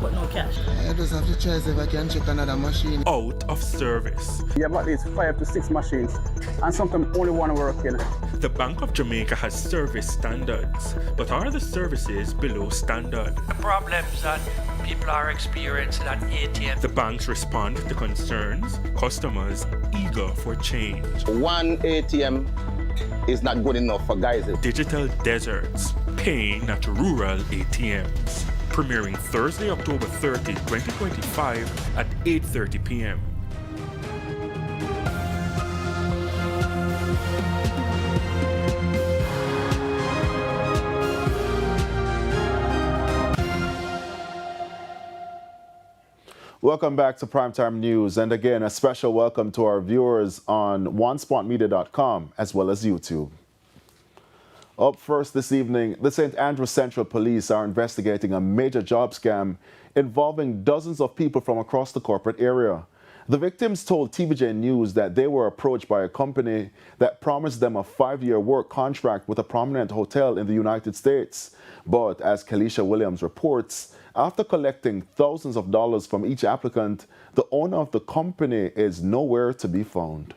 but no cash. I just have to try if I can check another machine. Out of service. You have at least 5 to 6 machines, and sometimes only one working. The Bank of Jamaica has service standards, but are the services below standard? The problems that people are experiencing at ATM. The banks respond to concerns, customers eager for change. One ATM is not good enough for Gaza. Digital deserts, pain at rural ATMs. Premiering Thursday, October 30, 2025 at 8:30 p.m. Welcome back to Primetime News, and again, a special welcome to our viewers on onespotmedia.com as well as YouTube. Up first this evening, the St. Andrews Central Police are investigating a major job scam involving dozens of people from across the corporate area. The victims told TVJ News that they were approached by a company that promised them a 5-year work contract with a prominent hotel in the United States. But as Kalisha Williams reports, after collecting thousands of dollars from each applicant, the owner of the company is nowhere to be found.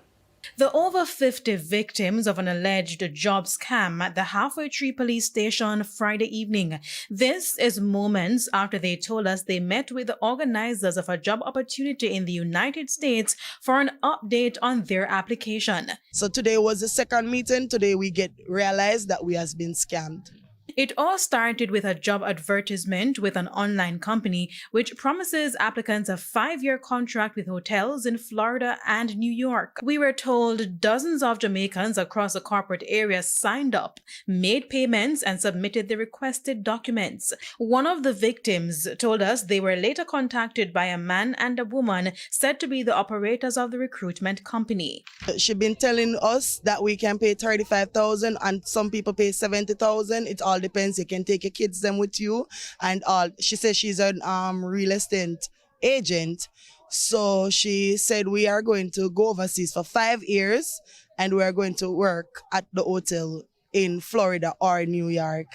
The over 50 victims of an alleged job scam at the Halfway Tree police station Friday evening. This is moments after they told us they met with the organizers of a job opportunity in the United States for an update on their application. So today was the second meeting. Today we realized that we has been scammed. It all started with a job advertisement with an online company which promises applicants a 5-year contract with hotels in Florida and New York. We were told dozens of Jamaicans across the corporate area signed up, made payments, and submitted the requested documents. One of the victims told us they were later contacted by a man and a woman said to be the operators of the recruitment company. She's been telling us that we can pay $35,000 and some people pay $70,000. It all depends. You can take your kids them with you and all. She says she's a real estate agent. So she said we are going to go overseas for 5 years and we are going to work at the hotel in Florida or New York.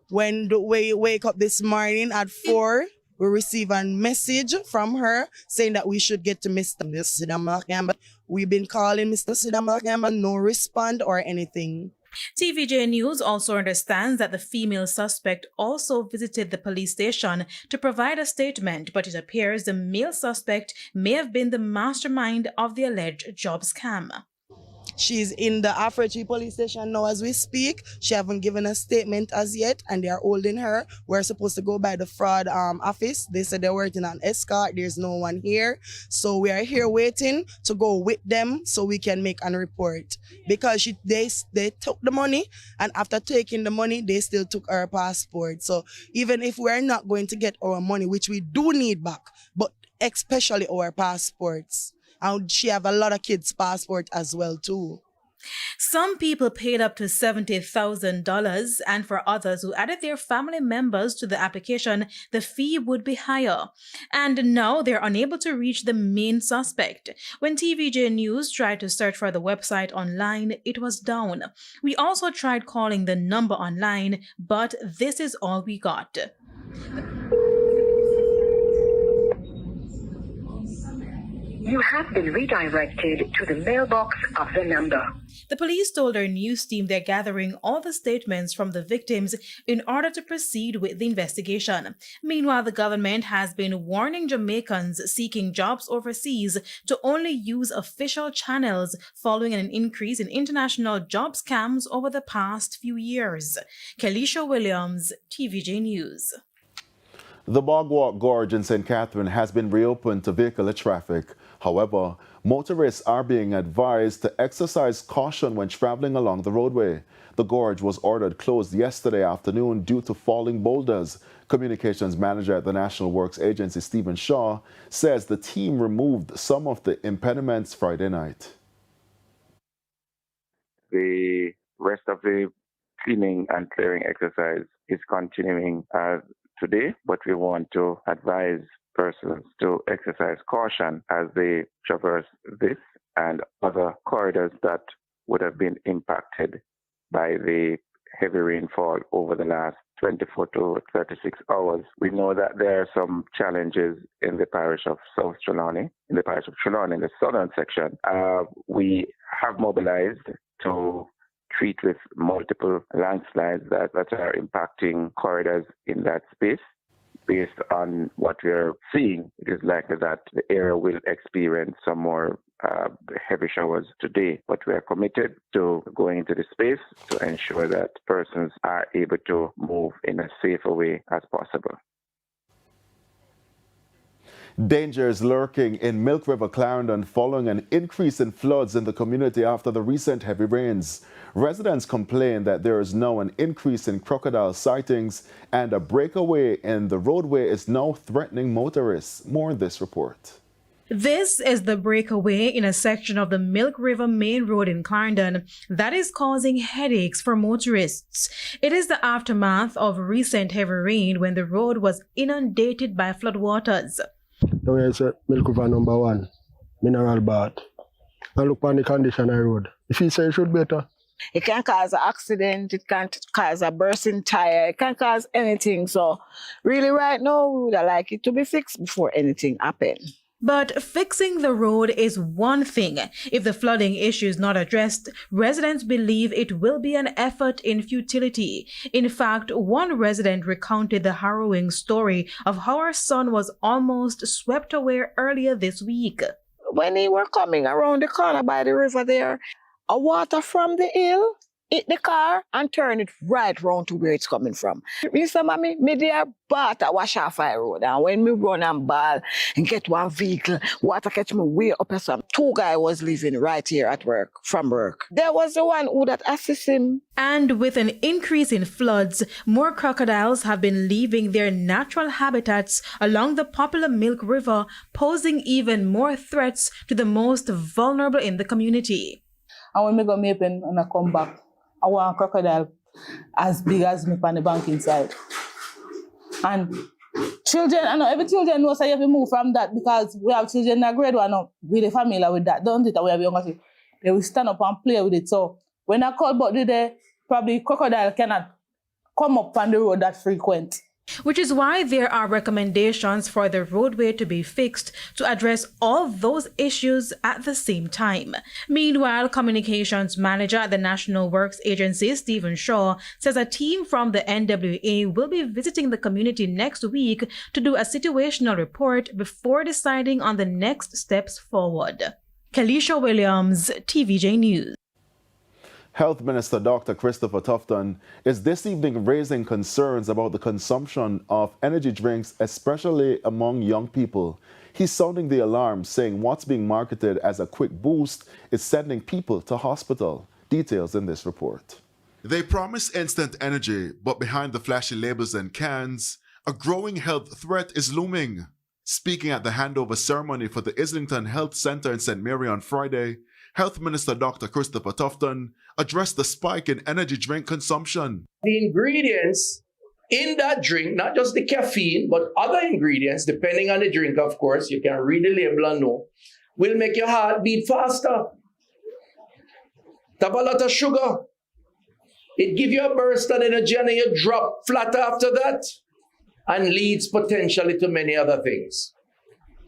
When we wake up this morning at 4, we receive a message from her saying that we should get to Mr. Sidama. We've been calling Mr. Sidama, no response or anything. TVJ News also understands that the female suspect also visited the police station to provide a statement, but it appears the male suspect may have been the mastermind of the alleged job scam. She's in the Halfway Tree police station now as we speak. She haven't given a statement as yet and they are holding her. We're supposed to go by the fraud office. They said they're working on escort. There's no one here. So we are here waiting to go with them so we can make a report. Because they took the money and after taking the money, they still took our passport. So even if we're not going to get our money, which we do need back, but especially our passports, and she have a lot of kids' passport as well too. Some people paid up to $70,000, and for others who added their family members to the application, the fee would be higher. And now they're unable to reach the main suspect. When TVJ News tried to search for the website online, it was down. We also tried calling the number online, but this is all we got. You have been redirected to the mailbox of the number. The police told our news team they're gathering all the statements from the victims in order to proceed with the investigation. Meanwhile, the government has been warning Jamaicans seeking jobs overseas to only use official channels following an increase in international job scams over the past few years. Kalisha Williams, TVJ News. The Bogwalk Gorge in St. Catherine has been reopened to vehicular traffic. However, motorists are being advised to exercise caution when traveling along the roadway. The gorge was ordered closed yesterday afternoon due to falling boulders. Communications manager at the National Works Agency, Stephen Shaw, says the team removed some of the impediments Friday night. The rest of the cleaning and clearing exercise is continuing today, but we want to advise persons to exercise caution as they traverse this and other corridors that would have been impacted by the heavy rainfall over the last 24 to 36 hours. We know that there are some challenges in the parish of South Trelawney, in the parish of Trelawney, in the southern section. We have mobilized to treat with multiple landslides that are impacting corridors in that space. Based on what we're seeing, it is likely that the area will experience some more heavy showers today, but we are committed to going into the space to ensure that persons are able to move in a safer way as possible. Danger is lurking in Milk River, Clarendon following an increase in floods in the community after the recent heavy rains. Residents complain that there is now an increase in crocodile sightings and a breakaway in the roadway is now threatening motorists. More in this report. This is the breakaway in a section of the Milk River Main Road in Clarendon that is causing headaches for motorists. It is the aftermath of recent heavy rain when the road was inundated by floodwaters. Now here's Milk River number 1, mineral bath. And look on the condition of the road. If you say it should better. It can cause an accident, it can cause a bursting tire, it can cause anything. So really right now, we would like it to be fixed before anything happens. But fixing the road is one thing. If the flooding issue is not addressed, residents believe it will be an effort in futility. In fact, one resident recounted the harrowing story of how her son was almost swept away earlier this week. When they were coming around the corner by the river there, a water from the hill hit the car and turn it right round to where it's coming from. Mr. Mommy, me there but I wash off my road. And when me run and ball and get one vehicle, water catch me way up as some. 2 guys was living right here at work, from work. There was the one who that assist him. And with an increase in floods, more crocodiles have been leaving their natural habitats along the popular Milk River, posing even more threats to the most vulnerable in the community. And when me go Mapen and I come back, I want a crocodile as big as me on the bank inside. And children, I know every children knows that you have to move from that because we have children in grade 1 now with the family with that, don't it? We have younger children. They will stand up and play with it. So when I call about today, probably crocodile cannot come up on the road that frequent. Which is why there are recommendations for the roadway to be fixed to address all those issues at the same time. Meanwhile, communications manager at the National Works Agency, Stephen Shaw, says a team from the NWA will be visiting the community next week to do a situational report before deciding on the next steps forward. Kalisha Williams, TVJ News. Health Minister Dr. Christopher Tufton is this evening raising concerns about the consumption of energy drinks, especially among young people. He's sounding the alarm, saying what's being marketed as a quick boost is sending people to hospital. Details in this report. They promise instant energy, but behind the flashy labels and cans, a growing health threat is looming. Speaking at the handover ceremony for the Islington Health Centre in St. Mary on Friday, Health Minister Dr. Christopher Tufton addressed the spike in energy drink consumption. The ingredients in that drink, not just the caffeine, but other ingredients, depending on the drink, of course, you can read the label and know, will make your heart beat faster. It have a lot of sugar. It gives you a burst of energy and then you drop flat after that and leads potentially to many other things.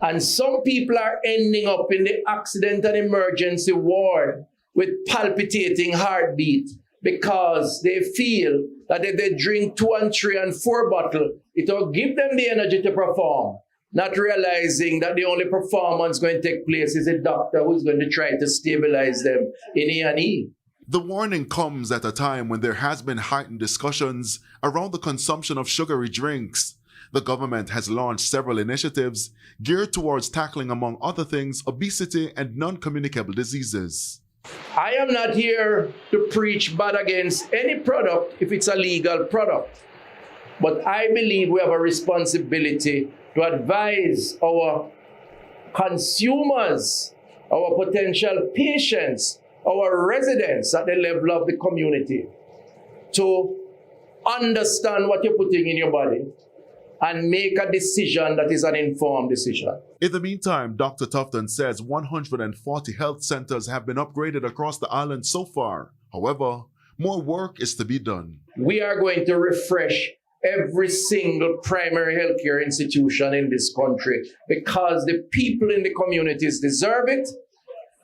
And some people are ending up in the accident and emergency ward with palpitating heartbeat because they feel that if they drink 2 and 3 and 4 bottles, it will give them the energy to perform, not realizing that the only performance going to take place is a doctor who's going to try to stabilize them in A&E. The warning comes at a time when there has been heightened discussions around the consumption of sugary drinks. The government has launched several initiatives geared towards tackling, among other things, obesity and non-communicable diseases. I am not here to preach bad against any product if it's a legal product. But I believe we have a responsibility to advise our consumers, our potential patients, our residents at the level of the community to understand what you're putting in your body and make a decision that is an informed decision. In the meantime, Dr. Tufton says 140 health centers have been upgraded across the island so far. However, more work is to be done. We are going to refresh every single primary healthcare institution in this country because the people in the communities deserve it.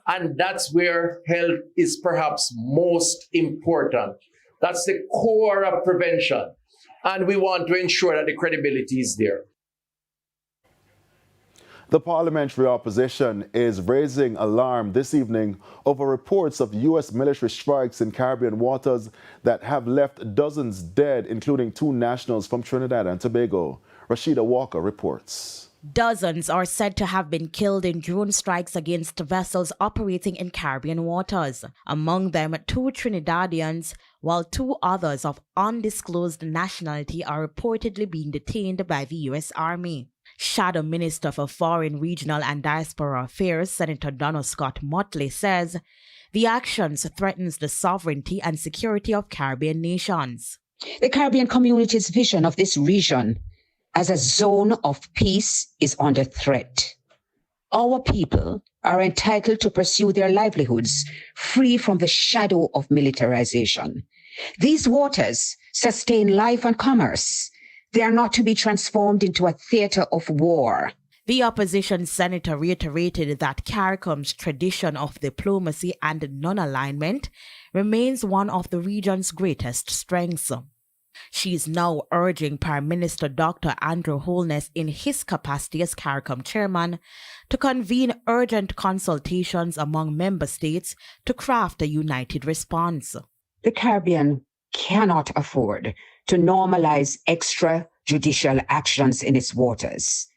And that's where health is perhaps most important. That's the core of prevention. And we want to ensure that the credibility is there. The parliamentary opposition is raising alarm this evening over reports of U.S. military strikes in Caribbean waters that have left dozens dead, including 2 nationals from Trinidad and Tobago. Rashida Walker reports. Dozens are said to have been killed in drone strikes against vessels operating in Caribbean waters. Among them, 2 Trinidadians, while 2 others of undisclosed nationality are reportedly being detained by the U.S. Army. Shadow Minister for Foreign, Regional and Diaspora Affairs, Senator Donald Scott Motley, says the actions threatens the sovereignty and security of Caribbean nations. The Caribbean community's vision of this region as a zone of peace is under threat. Our people are entitled to pursue their livelihoods free from the shadow of militarization. These waters sustain life and commerce. They are not to be transformed into a theater of war. The opposition senator reiterated that CARICOM's tradition of diplomacy and non-alignment remains one of the region's greatest strengths. She is now urging Prime Minister Dr. Andrew Holness, in his capacity as CARICOM chairman, to convene urgent consultations among member states to craft a united response. The Caribbean cannot afford to normalize extrajudicial actions in its waters.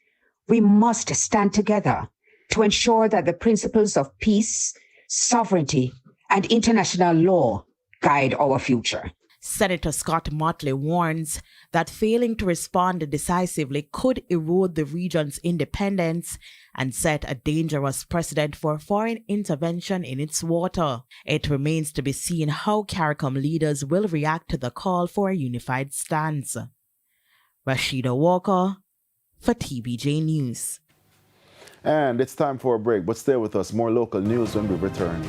We must stand together to ensure that the principles of peace, sovereignty, and international law guide our future. Senator Scott Motley warns that failing to respond decisively could erode the region's independence and set a dangerous precedent for foreign intervention in its water. It remains to be seen how CARICOM leaders will react to the call for a unified stance. Rashida Walker for TBJ News. And it's time for a break, but stay with us. More local news when we return.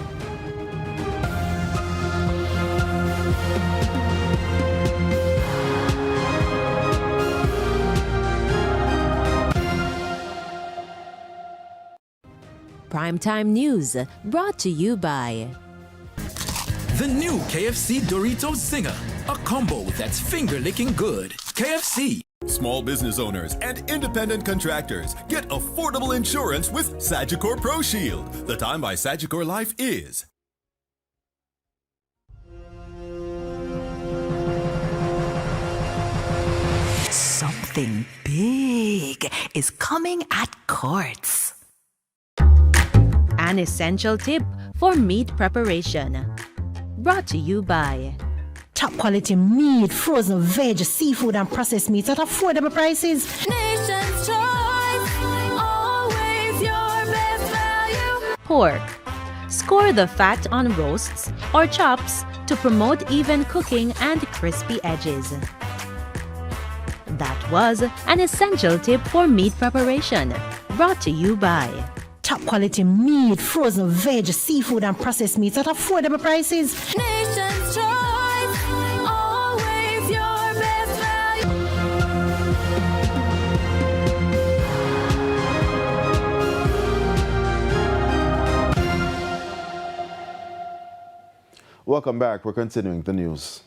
Primetime News, brought to you by the new KFC Doritos Zinger, a combo that's finger-licking good. KFC. Small business owners and independent contractors get affordable insurance with Sagicor Pro Shield. The time by Sagicor Life is something big is coming at Courts. An essential tip for meat preparation. Brought to you by top quality meat, frozen veg, seafood and processed meats at affordable prices. Nation's choice, always your best value. Pork. Score the fat on roasts or chops to promote even cooking and crispy edges. That was an essential tip for meat preparation. Brought to you by top quality meat, frozen veg, seafood and processed meats at affordable prices. Nation's choice, always your best value. Welcome back. We're continuing the news.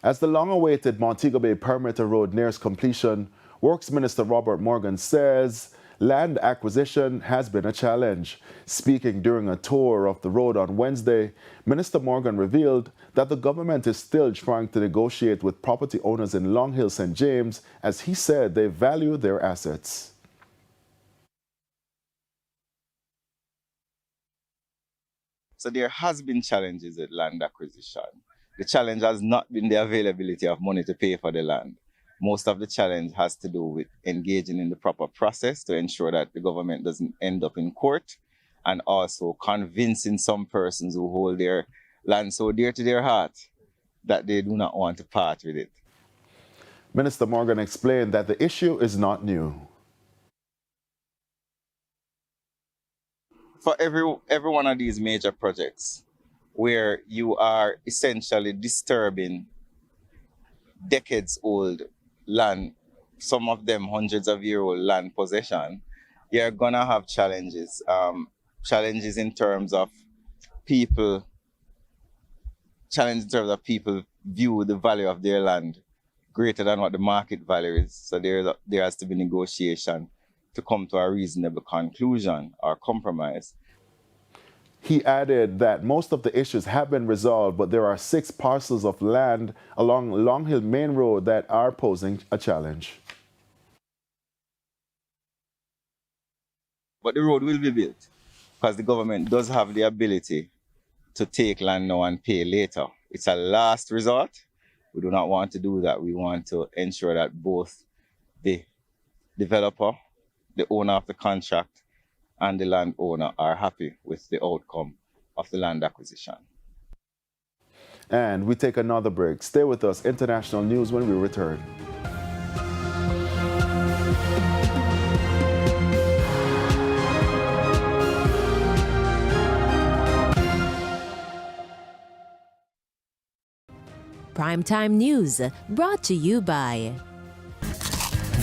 As the long-awaited Montego Bay Perimeter Road nears completion, Works Minister Robert Morgan says land acquisition has been a challenge. Speaking during a tour of the road on Wednesday, Minister Morgan revealed that the government is still trying to negotiate with property owners in Long Hill, St. James, as he said they value their assets. So there has been challenges with land acquisition. The challenge has not been the availability of money to pay for the land. Most of the challenge has to do with engaging in the proper process to ensure that the government doesn't end up in court, and also convincing some persons who hold their land so dear to their heart that they do not want to part with it. Minister Morgan explained that the issue is not new. For every one of these major projects, where you are essentially disturbing decades-old land, some of them hundreds of year old land possession, you're gonna have challenges. Challenges in terms of people view the value of their land greater than what the market value is. So there has to be negotiation to come to a reasonable conclusion or compromise. He added that most of the issues have been resolved, but there are 6 parcels of land along Long Hill Main Road that are posing a challenge. But the road will be built because the government does have the ability to take land now and pay later. It's a last resort. We do not want to do that. We want to ensure that both the developer, the owner of the contract, and the landowner are happy with the outcome of the land acquisition. And we take another break. Stay with us. International news when we return. Primetime News, brought to you by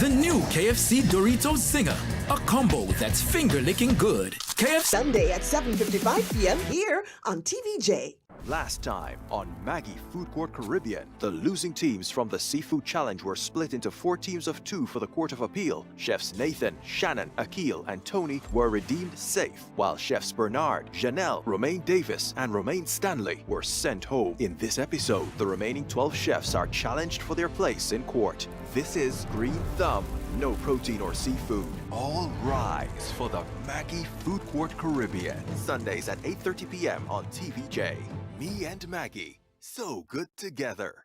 The new KFC Doritos Zinger, a combo that's finger-licking good. KFC Sunday at 7:55 p.m. here on TVJ. Last time on Maggie Food Court Caribbean, the losing teams from the Seafood Challenge were split into 4 teams of 2 for the Court of Appeal. Chefs Nathan, Shannon, Akil, and Tony were redeemed safe, while chefs Bernard, Janelle, Romaine Davis, and Romaine Stanley were sent home. In this episode, the remaining 12 chefs are challenged for their place in court. This is Green Thumb, no protein or seafood. All rise for the Maggie Food Court Caribbean, Sundays at 8:30 p.m. on TVJ. Me and Maggie, so good together.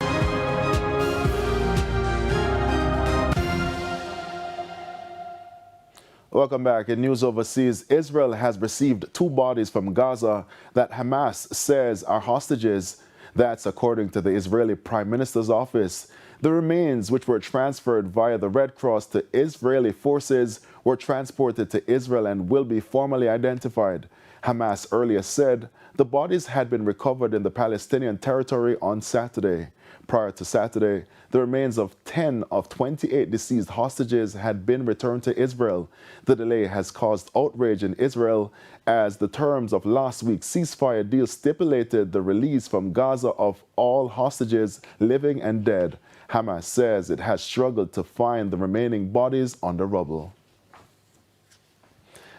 Welcome back. In news overseas, Israel has received 2 bodies from Gaza that Hamas says are hostages. That's according to the Israeli Prime Minister's office. The remains, which were transferred via the Red Cross to Israeli forces, were transported to Israel and will be formally identified. Hamas earlier said the bodies had been recovered in the Palestinian territory on Saturday. Prior to Saturday, the remains of 10 of 28 deceased hostages had been returned to Israel. The delay has caused outrage in Israel as the terms of last week's ceasefire deal stipulated the release from Gaza of all hostages, living and dead. Hamas says it has struggled to find the remaining bodies on the rubble.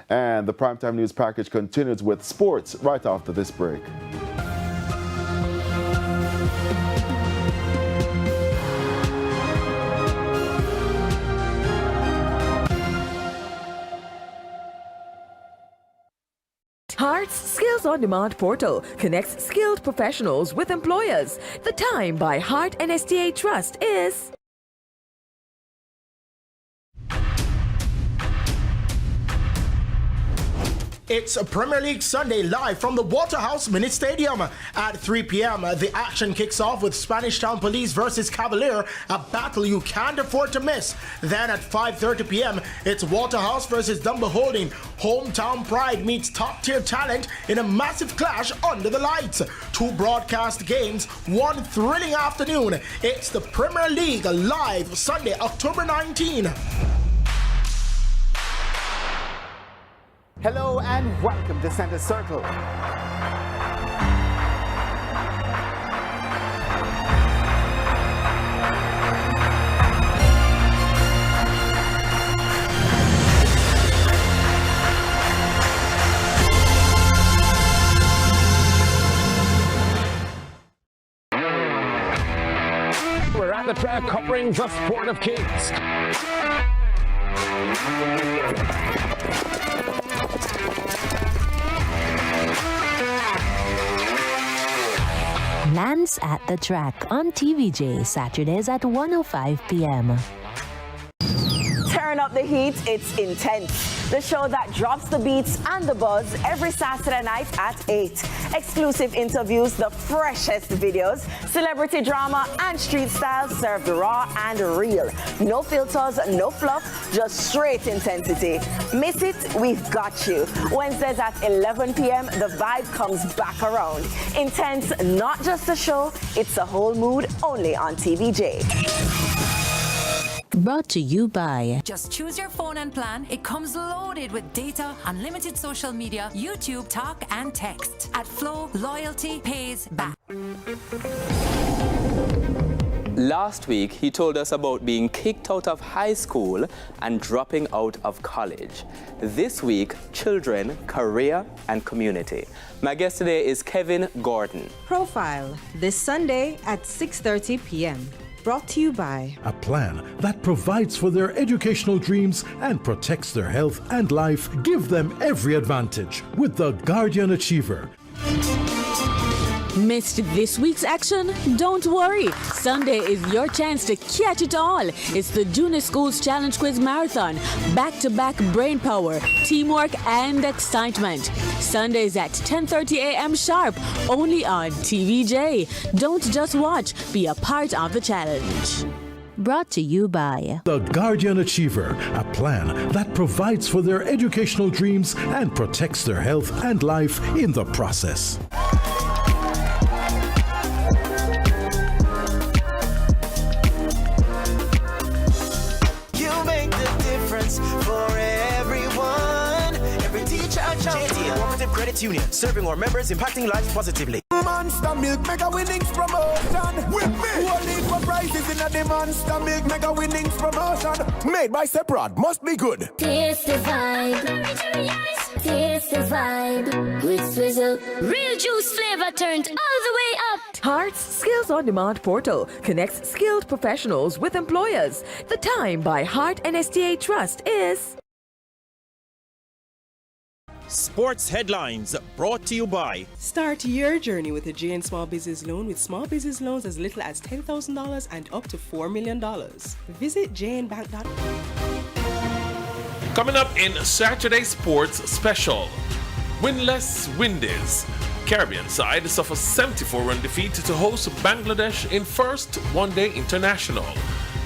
And the Primetime News package continues with sports right after this break. Hearts Skills On Demand portal connects skilled professionals with employers. The time by Heart and STA Trust is... It's a Premier League Sunday live from the Waterhouse Mini Stadium. At 3 p.m., the action kicks off with Spanish Town Police versus Cavalier, a battle you can't afford to miss. Then at 5:30 p.m., it's Waterhouse versus Dumbo Holding. Hometown pride meets top-tier talent in a massive clash under the lights. 2 broadcast games, 1 thrilling afternoon. It's the Premier League live Sunday, October 19. Hello and welcome to Center Circle. We're at the track covering the sport of kids. Lands at the Track on TVJ, Saturdays at 1:05 p.m. Turn up the heat, it's Intense. The show that drops the beats and the buzz every Saturday night at 8. Exclusive interviews, the freshest videos, celebrity drama, and street style served raw and real. No filters, no fluff, just straight intensity. Miss it? We've got you. Wednesdays at 11 p.m., the vibe comes back around. Intense, not just a show, it's a whole mood only on TVJ. Brought to you by Just choose your phone and plan. It comes loaded with data, unlimited social media, YouTube, talk, and text. At Flow, loyalty pays back. Last week, he told us about being kicked out of high school and dropping out of college. This week, children, career, and community. My guest today is Kevin Gordon. Profile, this Sunday at 6:30 p.m. Brought to you by a plan that provides for their educational dreams and protects their health and life. Give them every advantage with the Guardian Achiever. Missed this week's action? Don't worry. Sunday is your chance to catch it all. It's the Junior Schools Challenge Quiz Marathon. Back-to-back brain power, teamwork, and excitement. Sundays at 10:30 a.m. sharp, only on TVJ. Don't just watch, be a part of the challenge. Brought to you by the Guardian Achiever, a plan that provides for their educational dreams and protects their health and life in the process. For everyone, every teacher, JT, Cooperative Credit Union, serving our members, impacting lives positively. Monster Milk Mega Winnings Promotion. With me, only for prizes in the Monster Milk Mega Winnings Promotion. Made by Separate, must be good. Taste the vibe. Taste the vibe. With Swizzle. Real juice flavor turned all the way up. Hearts Skills On Demand portal connects skilled professionals with employers. The time by Heart and STA Trust is Sports Headlines brought to you by Start your journey with a JN Small Business Loan with small business loans as little as $10,000 and up to $4 million. Visit jnbank.com. Coming up in Saturday Sports Special, winless Windies. Caribbean side suffers 74-run defeat to host Bangladesh in first one-day international.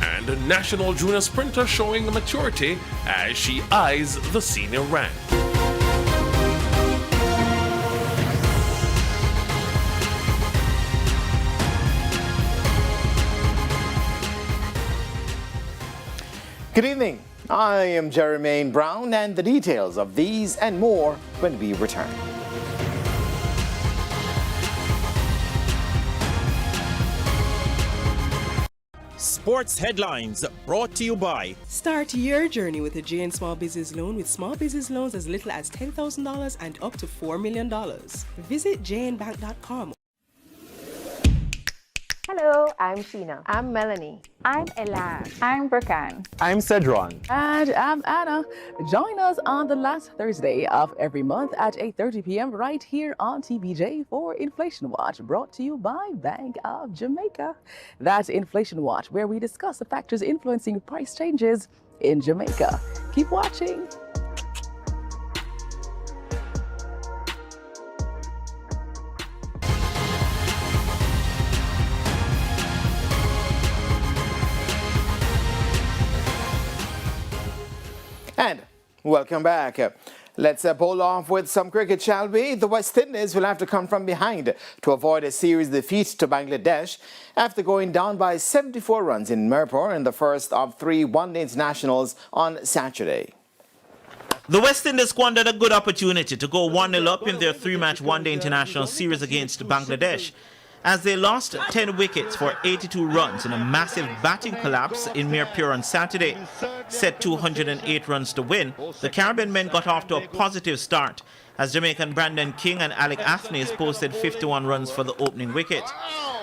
And national junior sprinter showing maturity as she eyes the senior rank. Good evening. I am Jermaine Brown, and the details of these and more when we return. Sports Headlines brought to you by Start your journey with a JN Small Business Loan with small business loans as little as $10,000 and up to $4 million. Visit jnbank.com. Hello, I'm Sheena. I'm Melanie. I'm Elan. I'm Burkan. I'm Cedron. And I'm Anna. Join us on the last Thursday of every month at 8:30 p.m. right here on TVJ for Inflation Watch, brought to you by Bank of Jamaica. That's Inflation Watch, where we discuss the factors influencing price changes in Jamaica. Keep watching. And welcome back. Let's bowl off with some cricket, shall we? The West Indies will have to come from behind to avoid a series defeat to Bangladesh after going down by 74 runs in Mirpur in the first of 3 one-day internationals on Saturday. The West Indies squandered a good opportunity to go 1-0 up in their 3-match one-day international series against Bangladesh, as they lost 10 wickets for 82 runs in a massive batting collapse in Mirpur on Saturday. Set 208 runs to win, the Caribbean men got off to a positive start, as Jamaican Brandon King and Alec Athneys posted 51 runs for the opening wicket.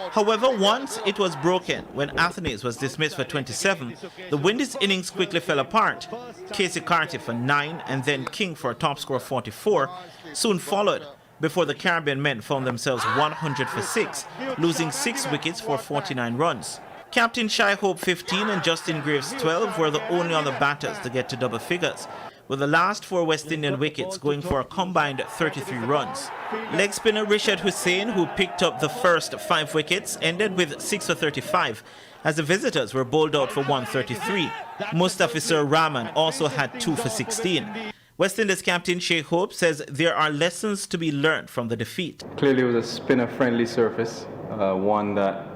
However, once it was broken when Athneys was dismissed for 27, the Windies innings quickly fell apart. Casey Carty for 9 and then King for a top score of 44 soon followed, before the Caribbean men found themselves 100 for 6, losing 6 wickets for 49 runs. Captain Shy Hope 15 and Justin Graves 12 were the only other batters to get to double figures, with the last 4 West Indian wickets going for a combined 33 runs. Leg spinner Rishad Hussain, who picked up the first 5 wickets, ended with 6 for 35, as the visitors were bowled out for 133. Mustafizur Rahman also had 2 for 16. West Indies captain Shay Hope says there are lessons to be learned from the defeat. Clearly it was a spinner-friendly surface, one that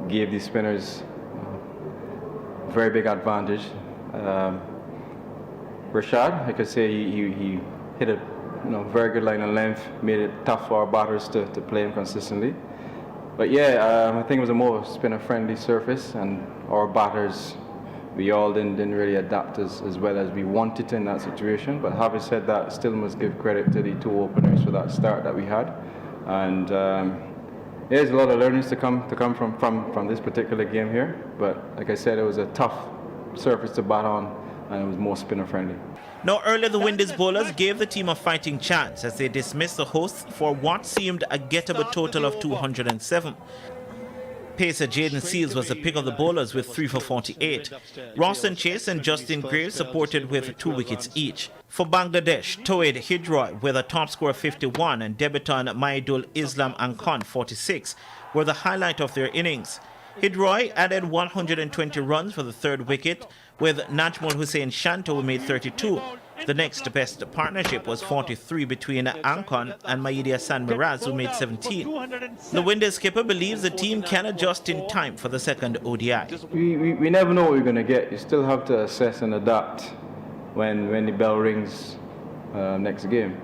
gave the spinners very big advantage. Rashad, I could say he hit a very good line and length, made it tough for our batters to play him consistently. But yeah, I think it was a more spinner-friendly surface, and our batters, we all didn't really adapt as well as we wanted in that situation. But having said that, still must give credit to the two openers for that start that we had. And there's a lot of learnings to come from this particular game here. But like I said, it was a tough surface to bat on, and it was more spinner-friendly. Now, earlier the Windies bowlers gave the team a fighting chance as they dismissed the hosts for what seemed a gettable total of 207. Pacer Jaden Seals was the pick of the bowlers with 3 for 48. Roston Chase and Justin Graves supported with 2 wickets each. For Bangladesh, Tawhid Hidroy with a top score of 51 and debutant Maidul Islam Ankon 46 were the highlight of their innings. Hidroy added 120 runs for the 3rd wicket, with Najmul Hussain Shanto who made 32. The next best partnership was 43 between Ankon and Maida San Miraz, who made 17. The Windies skipper believes the team can adjust in time for the 2nd ODI. We never know what we're going to get. You still have to assess and adapt when the bell rings next game.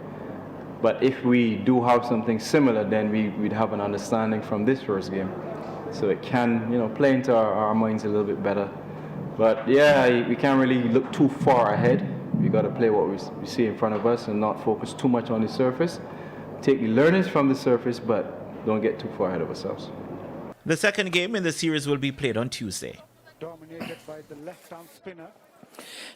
But if we do have something similar, then we'd have an understanding from this first game. So it can, play into our minds a little bit better. But yeah, we can't really look too far ahead. We got to play what we see in front of us and not focus too much on the surface. Take the learnings from the surface, but don't get too far ahead of ourselves. The 2nd game in the series will be played on Tuesday. Dominated by the left-hand spinner.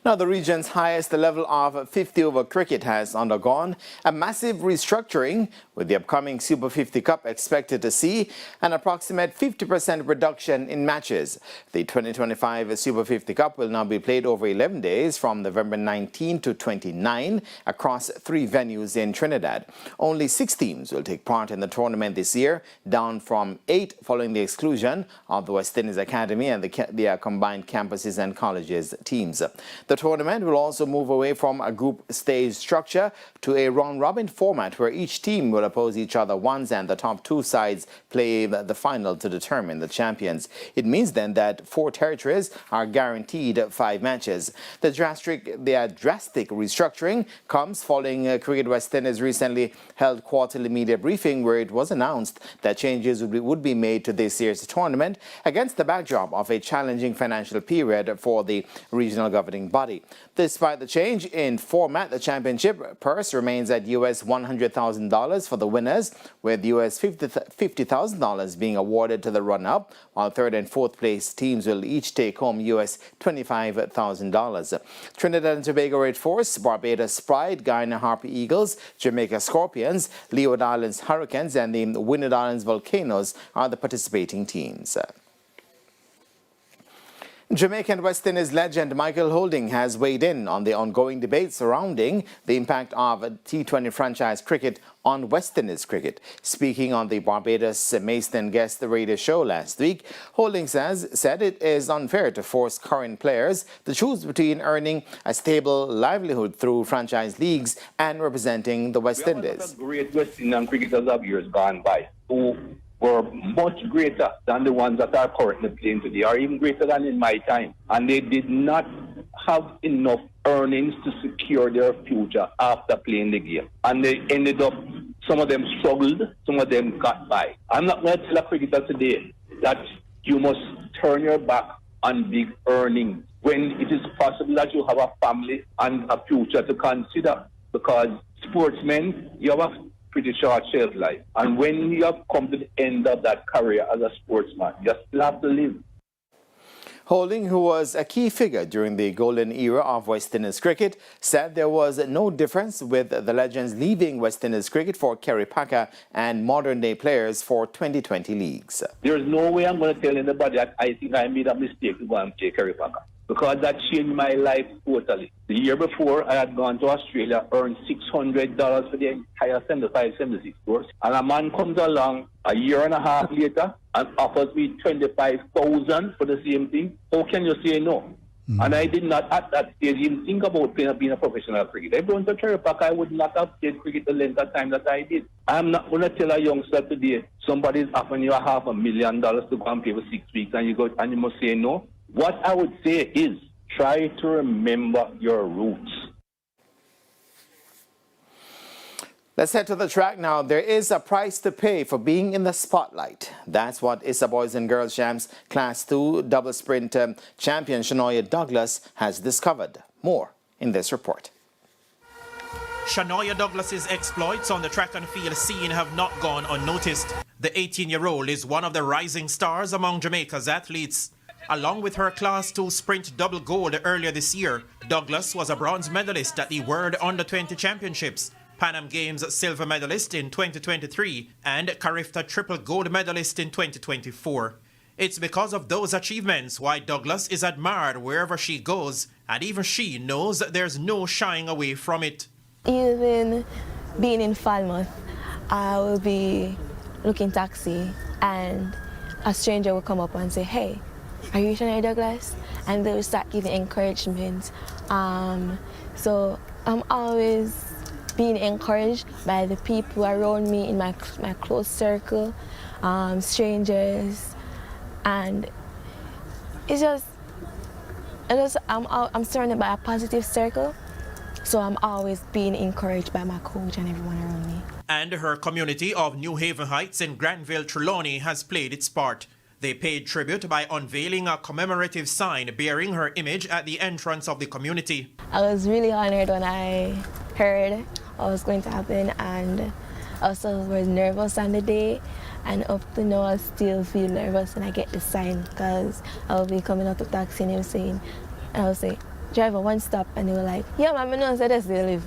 Now, the region's highest level of 50-over cricket has undergone a massive restructuring, with the upcoming Super50 Cup expected to see an approximate 50% reduction in matches. The 2025 Super50 Cup will now be played over 11 days from November 19 to 29 across 3 venues in Trinidad. Only 6 teams will take part in the tournament this year, down from 8 following the exclusion of the West Indies Academy and their combined campuses and colleges teams. The tournament will also move away from a group stage structure to a round-robin format where each team will oppose each other once and the top 2 sides play the final to determine the champions. It means then that 4 territories are guaranteed 5 matches. The drastic restructuring comes following Cricket West Indies recently held quarterly media briefing where it was announced that changes would be made to this year's tournament against the backdrop of a challenging financial period for the regional governing body. Despite the change in format, the championship purse remains at US $100,000 for the winners, with US $50,000 being awarded to the runner-up, while 3rd and 4th place teams will each take home US $25,000. Trinidad and Tobago Red Force, Barbados Pride, Guyana Harpy Eagles, Jamaica Scorpions, Leeward Islands Hurricanes and the Windward Islands Volcanoes are the participating teams. Jamaican West Indies legend Michael Holding has weighed in on the ongoing debate surrounding the impact of T20 franchise cricket on West Indies cricket. Speaking on the Barbados Maidstone Guest radio show last week, Holding said it is unfair to force current players to choose between earning a stable livelihood through franchise leagues and representing the West Indies. Great West Indian cricketers of years gone by who were much greater than the ones that are currently playing today, or even greater than in my time. And they did not have enough earnings to secure their future after playing the game. And they ended up, some of them struggled, some of them got by. I'm not going to tell a cricketer today that you must turn your back on big earnings when it is possible that you have a family and a future to consider. Because sportsmen, you have a pretty short shelf life. And when you have come to the end of that career as a sportsman, you still have to live. Holding, who was a key figure during the golden era of West Indies cricket, said there was no difference with the legends leaving West Indies cricket for Kerry Packer and modern-day players for 2020 leagues. There's no way I'm going to tell anybody that I think I made a mistake to go and play Kerry Packer, because that changed my life totally. The year before, I had gone to Australia, earned $600 for the entire 75-76 course. And a man comes along a year and a half later and offers me $25,000 for the same thing. How can you say no? And I did not at that stage even think about being a professional cricketer. If I went to Kerry Packer, I would not have played cricket the length of time that I did. I'm not going to tell a youngster today, somebody's offering you $500,000 to go and play for 6 weeks and you must say no. What I would say is try to remember your roots. Let's head to the track now. There is a price to pay for being in the spotlight. That's what ISA Boys and Girls Jams Class 2 double sprint champion Shania Douglas has discovered. More in this report. Shania Douglas's exploits on the track and field scene have not gone unnoticed. The 18-year-old is one of the rising stars among Jamaica's athletes. Along with her Class 2 sprint double gold earlier this year, Douglas was a bronze medalist at the World Under-20 Championships, Pan Am Games silver medalist in 2023, and Carifta triple gold medalist in 2024. It's because of those achievements why Douglas is admired wherever she goes, and even she knows there's no shying away from it. Even being in Falmouth, I will be looking taxi and a stranger will come up and say, "Hey, are you Shania Douglas?" And they will start giving encouragement. So I'm always being encouraged by the people around me in my close circle, strangers, and I'm surrounded by a positive circle. So I'm always being encouraged by my coach and everyone around me. And her community of New Haven Heights in Granville, Trelawney has played its part. They paid tribute by unveiling a commemorative sign bearing her image at the entrance of the community. I was really honored when I heard what was going to happen, and also was nervous on the day, and up to now I still feel nervous when I get the sign, because I will be coming out of the taxi and they were saying, and I will say, "Driver, one stop," and they were like, "Yeah, man, I know, so that's the live."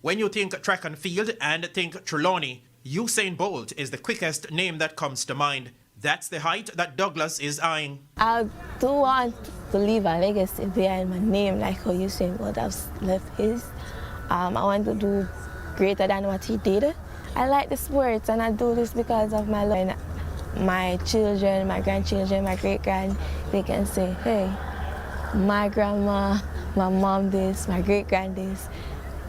When you think track and field and think Trelawney, Usain Bolt is the quickest name that comes to mind. That's the height that Douglas is eyeing. I do want to leave a legacy behind my name, like how Usain Bolt has left his. I want to do greater than what he did. I like the sports, and I do this because of my love. My children, my grandchildren, my great-grand, they can say, "Hey, my grandma, my mom this, my great-grand this."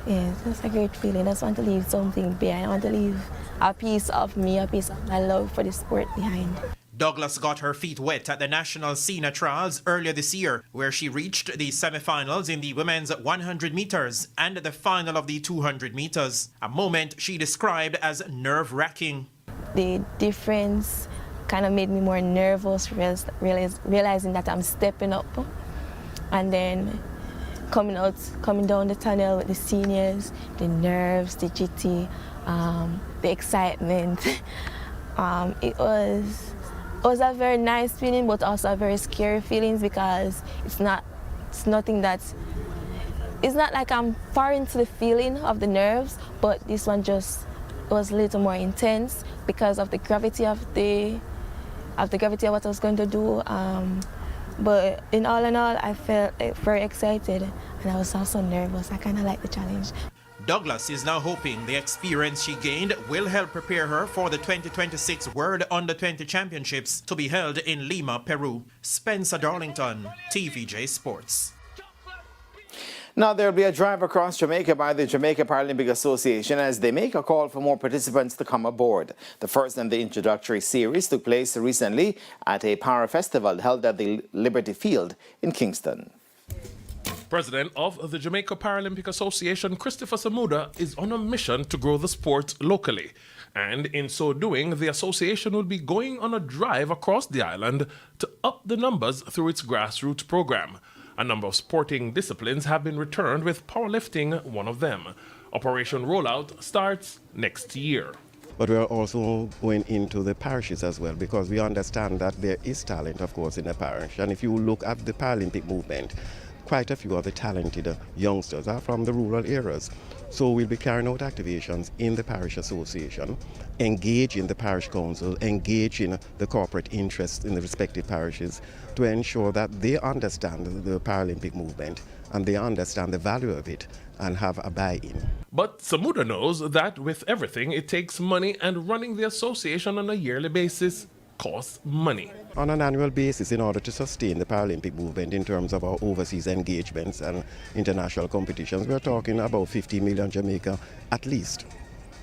Yeah, that's a great feeling. I just want to leave something behind. I want to leave a piece of me, a piece of my love for the sport behind. Douglas got her feet wet at the National Senior Trials earlier this year, where she reached the semi-finals in the women's 100 meters and the final of the 200 meters, a moment she described as nerve-wracking. The difference kind of made me more nervous, realizing that I'm stepping up, and then coming down the tunnel with the seniors, the nerves, the jitty, the excitement. It was a very nice feeling, but also a very scary feeling, because it's not like I'm foreign to the feeling of the nerves, but this one just was a little more intense because of the gravity of what I was going to do. But in all, I felt very excited, and I was also nervous. I kind of like the challenge. Douglas is now hoping the experience she gained will help prepare her for the 2026 World Under-20 Championships to be held in Lima, Peru. Spencer Darlington, TVJ Sports. Now there will be a drive across Jamaica by the Jamaica Paralympic Association as they make a call for more participants to come aboard. The first in the introductory series took place recently at a Para Festival held at the Liberty Field in Kingston. President of the Jamaica Paralympic Association, Christopher Samuda, is on a mission to grow the sport locally. And in so doing, the association will be going on a drive across the island to up the numbers through its grassroots program. A number of sporting disciplines have been returned, with powerlifting one of them. Operation Rollout starts next year. But we are also going into the parishes as well, because we understand that there is talent, of course, in the parish. And if you look at the Paralympic movement, quite a few of the talented youngsters are from the rural areas. So we'll be carrying out activations in the parish association, engage in the parish council, engage in the corporate interests in the respective parishes to ensure that they understand the Paralympic movement and they understand the value of it and have a buy-in. But Samuda knows that with everything, it takes money, and running the association on a yearly basis costs money. On an annual basis, in order to sustain the Paralympic movement in terms of our overseas engagements and international competitions, we're talking about 50 million Jamaica at least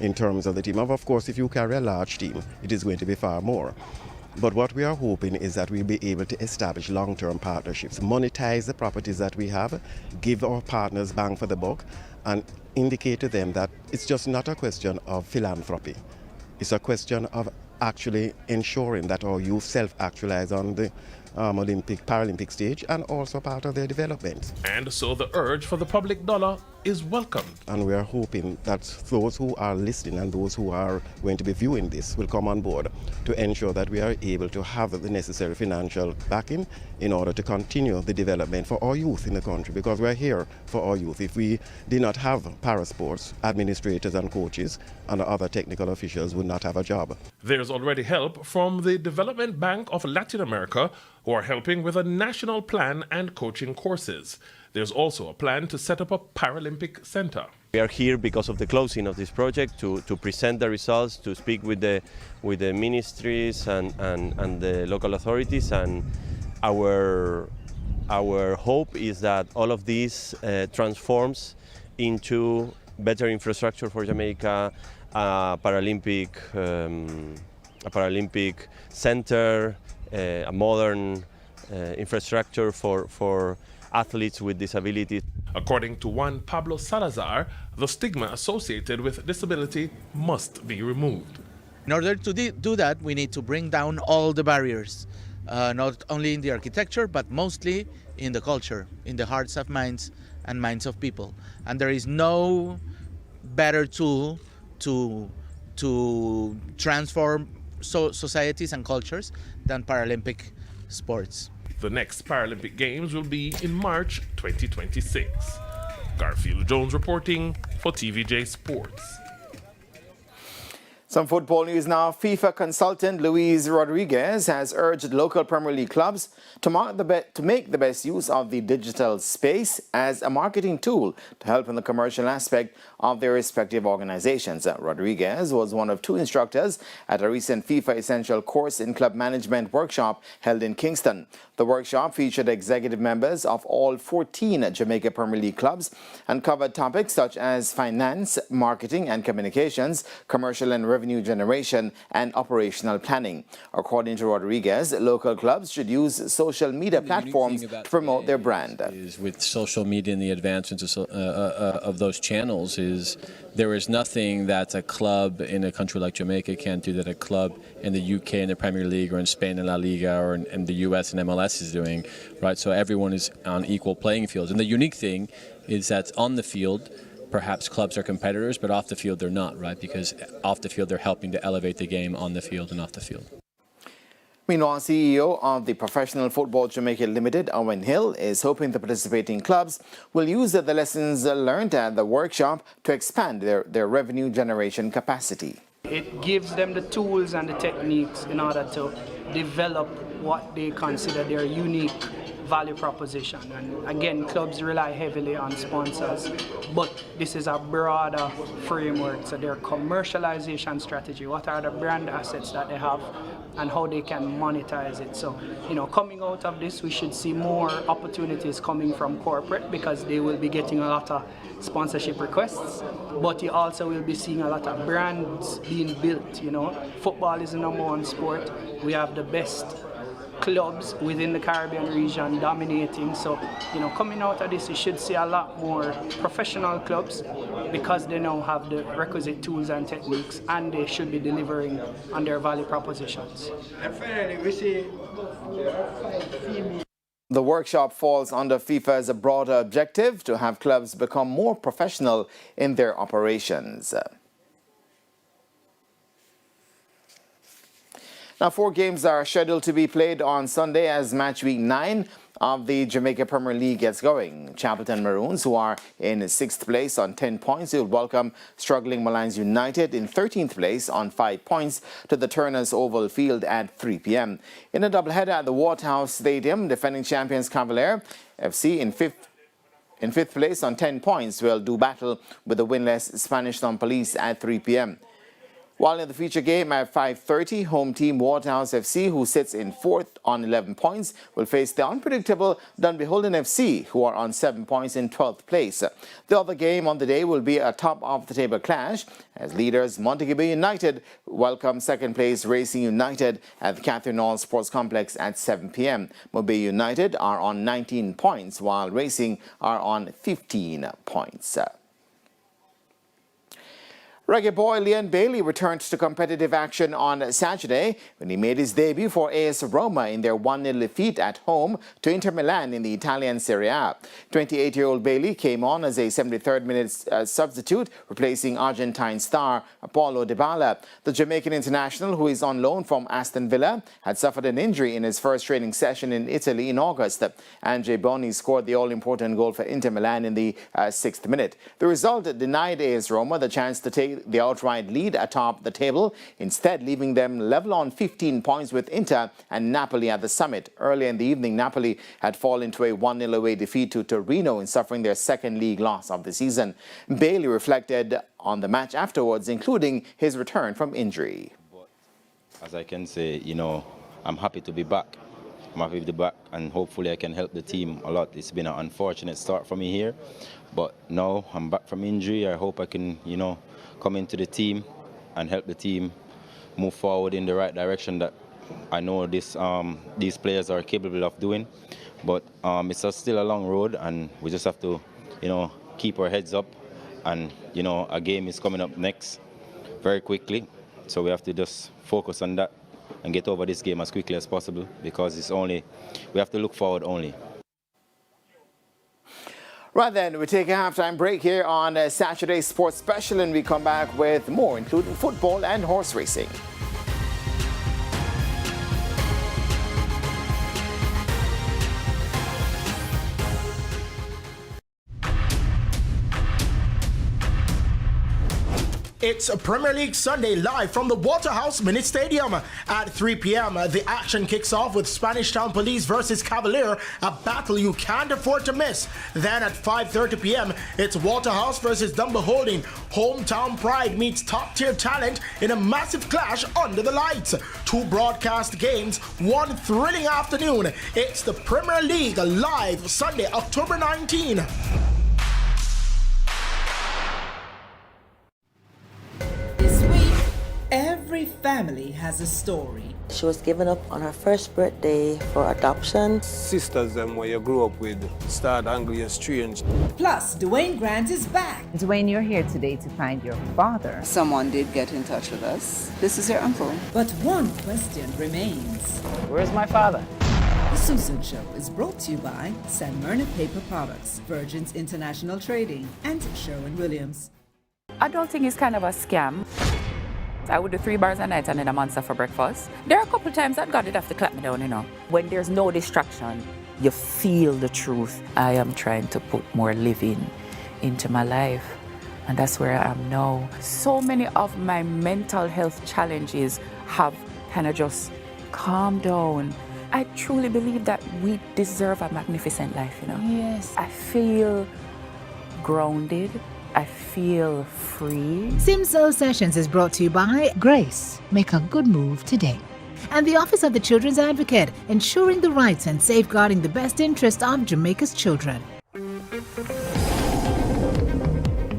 in terms of the team. Of course, if you carry a large team, it is going to be far more. But what we are hoping is that we'll be able to establish long-term partnerships, monetize the properties that we have, give our partners bang for the buck, and indicate to them that it's just not a question of philanthropy. It's a question of actually ensuring that our youth self-actualize on the Paralympic stage and also part of their development. And so the urge for the public dollar is welcomed. And we are hoping that those who are listening and those who are going to be viewing this will come on board to ensure that we are able to have the necessary financial backing in order to continue the development for our youth in the country, because we're here for our youth. If we did not have parasports, administrators and coaches and other technical officials would not have a job. There's already help from the Development Bank of Latin America, who are helping with a national plan and coaching courses. There's also a plan to set up a Paralympic center. We are here because of the closing of this project to present the results, to speak with the ministries and the local authorities, and our hope is that all of this transforms into better infrastructure for Jamaica, a Paralympic center, a modern infrastructure for athletes with disabilities. According to Juan Pablo Salazar, the stigma associated with disability must be removed. In order to do that, we need to bring down all the barriers, not only in the architecture, but mostly in the culture, in the hearts of minds and minds of people. And there is no better tool to transform societies and cultures than Paralympic sports. The next Paralympic Games will be in March 2026. Garfield Jones reporting for TVJ Sports. Some football news now. FIFA consultant Luis Rodriguez has urged local Premier League clubs to make the best use of the digital space as a marketing tool to help in the commercial aspect of their respective organizations. Rodriguez was one of two instructors at a recent FIFA Essential Course in Club Management workshop held in Kingston. The workshop featured executive members of all 14 Jamaica Premier League clubs and covered topics such as finance, marketing and communications, commercial and revenue generation, and operational planning. According to Rodriguez, local clubs should use social media platforms to promote their brand. With social media and the advancements of those channels, there is nothing that a club in a country like Jamaica can't do that a club in the UK in the Premier League or in Spain in La Liga or in the US and MLS is doing, right? So everyone is on equal playing fields. And the unique thing is that on the field, perhaps clubs are competitors, but off the field they're not, right? Because off the field they're helping to elevate the game on the field and off the field. Meanwhile, CEO of the Professional Football Jamaica Limited, Owen Hill, is hoping the participating clubs will use the lessons learned at the workshop to expand their revenue generation capacity. It gives them the tools and the techniques in order to develop what they consider their unique value proposition. And again, clubs rely heavily on sponsors, but this is a broader framework. So their commercialization strategy, what are the brand assets that they have and how they can monetize it. So, coming out of this, we should see more opportunities coming from corporate because they will be getting a lot of sponsorship requests, but you also will be seeing a lot of brands being built. Football is the #1 sport. We have the best clubs within the Caribbean region dominating. So, coming out of this, you should see a lot more professional clubs because they now have the requisite tools and techniques and they should be delivering on their value propositions. The workshop falls under FIFA's broader objective to have clubs become more professional in their operations. Now, 4 games are scheduled to be played on Sunday as match week 9 of the Jamaica Premier League gets going. Chapelton Maroons, who are in 6th place on 10 points, will welcome struggling Malines United in 13th place on 5 points to the Turners Oval Field at 3 p.m. In a doubleheader at the Waterhouse Stadium, defending champions Cavalier FC in 5th place on 10 points will do battle with the winless Spanish Town Police at 3 p.m. While in the feature game at 5:30, home team Waterhouse FC, who sits in 4th on 11 points, will face the unpredictable Dunbeholden FC, who are on 7 points in 12th place. The other game on the day will be a top-of-the-table clash, as leaders Montego Bay United welcome second-place Racing United at the Catherine Hall Sports Complex at 7 p.m. Mobay United are on 19 points, while Racing are on 15 points. Reggae boy Leon Bailey returned to competitive action on Saturday when he made his debut for AS Roma in their 1-0 defeat at home to Inter Milan in the Italian Serie A. 28-year-old Bailey came on as a 73rd minute substitute, replacing Argentine star Paulo Dybala. The Jamaican international, who is on loan from Aston Villa, had suffered an injury in his first training session in Italy in August. Andre Boni scored the all-important goal for Inter Milan in the 6th minute. The result denied AS Roma the chance to take the outright lead atop the table, instead leaving them level on 15 points with Inter and Napoli at the summit. Earlier in the evening, Napoli had fallen to a 1-0 away defeat to Torino in suffering their second league loss of the season. Bailey reflected on the match afterwards, including his return from injury. As I can say, I'm happy to be back. I'm happy to be back, and hopefully I can help the team a lot. It's been an unfortunate start for me here, but now I'm back from injury. I hope I can, come into the team and help the team move forward in the right direction that I know these players are capable of doing. But it's still a long road, and we just have to, keep our heads up. And, a game is coming up next very quickly. So we have to just focus on that and get over this game as quickly as possible, because we have to look forward only. Right then, we take a halftime break here on Saturday Sports Special, and we come back with more, including football and horse racing. It's a Premier League Sunday live from the Waterhouse Mini Stadium. At 3 p.m, the action kicks off with Spanish Town Police versus Cavalier, a battle you can't afford to miss. Then at 5:30 p.m, it's Waterhouse versus Dunbeholden. Hometown pride meets top-tier talent in a massive clash under the lights. 2 broadcast games, 1 thrilling afternoon. It's the Premier League live Sunday, October 19. Every family has a story. She was given up on her first birthday for adoption. Sisters where you grew up with started angry and strange. Plus, Dwayne Grant is back. Dwayne, you're here today to find your father. Someone did get in touch with us. This is your uncle. But one question remains. Where's my father? The Susan Show is brought to you by San Myrna Paper Products, Virgin's International Trading, and Sherwin-Williams. I don't think it's kind of a scam. I would do 3 bars a night and then a monster for breakfast. There are a couple of times that God did have to clap me down, When there's no distraction, you feel the truth. I am trying to put more living into my life, and that's where I am now. So many of my mental health challenges have kind of just calmed down. I truly believe that we deserve a magnificent life, Yes. I feel grounded. I feel free. SimSoul Sessions is brought to you by Grace. Make a good move today. And the Office of the Children's Advocate, ensuring the rights and safeguarding the best interest of Jamaica's children.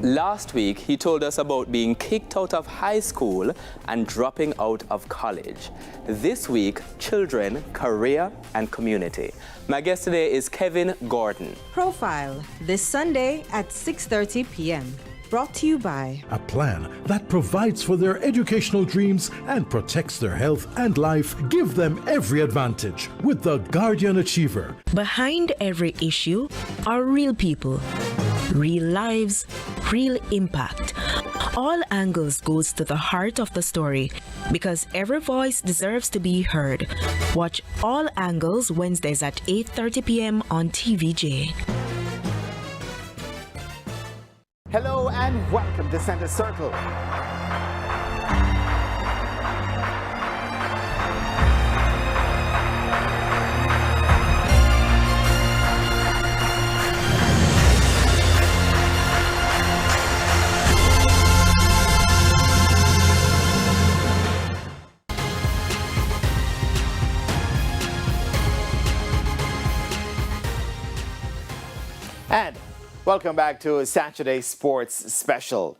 Last week, he told us about being kicked out of high school and dropping out of college. This week, children, career, and community. My guest today is Kevin Gordon. Profile, this Sunday at 6:30 p.m. Brought to you by a plan that provides for their educational dreams and protects their health and life. Give them every advantage with the Guardian Achiever. Behind every issue are real people, real lives, real impact. All angles goes to the heart of the story because every voice deserves to be heard. Watch All Angles Wednesdays at 8:30 p.m. on TVJ. Hello and welcome to Center Circle. Welcome back to Saturday Sports Special.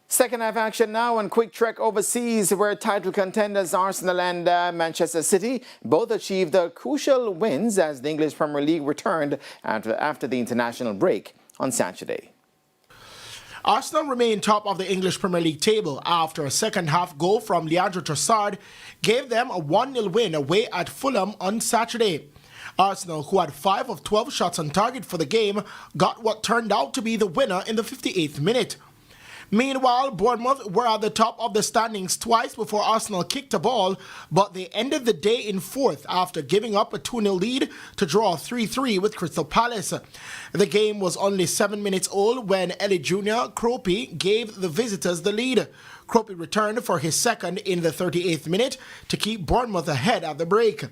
Second half action now and quick trek overseas where title contenders Arsenal and Manchester City both achieved crucial wins as the English Premier League returned after the international break on Saturday. Arsenal remain top of the English Premier League table after a second-half goal from Leandro Trossard gave them a 1-0 win away at Fulham on Saturday. Arsenal, who had 5 of 12 shots on target for the game, got what turned out to be the winner in the 58th minute. Meanwhile, Bournemouth were at the top of the standings twice before Arsenal kicked a ball, but they ended the day in fourth after giving up a 2-0 lead to draw 3-3 with Crystal Palace. The game was only 7 minutes old when Ellie Jr. Kroppi gave the visitors the lead. Kroppi returned for his second in the 38th minute to keep Bournemouth ahead at the break.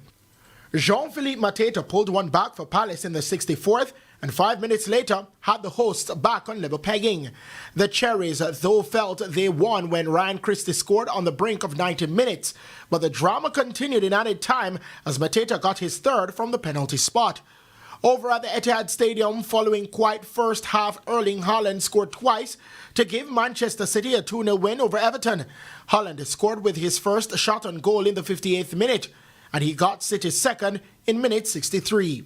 Jean-Philippe Mateta pulled one back for Palace in the 64th, and 5 minutes later had the hosts back on level pegging. The Cherries, though, felt they won when Ryan Christie scored on the brink of 90 minutes, but the drama continued in added time as Mateta got his third from the penalty spot. Over at the Etihad Stadium, following quiet first half, Erling Haaland scored twice to give Manchester City a 2-0 win over Everton. Haaland scored with his first shot on goal in the 58th minute, and he got City's second in minute 63.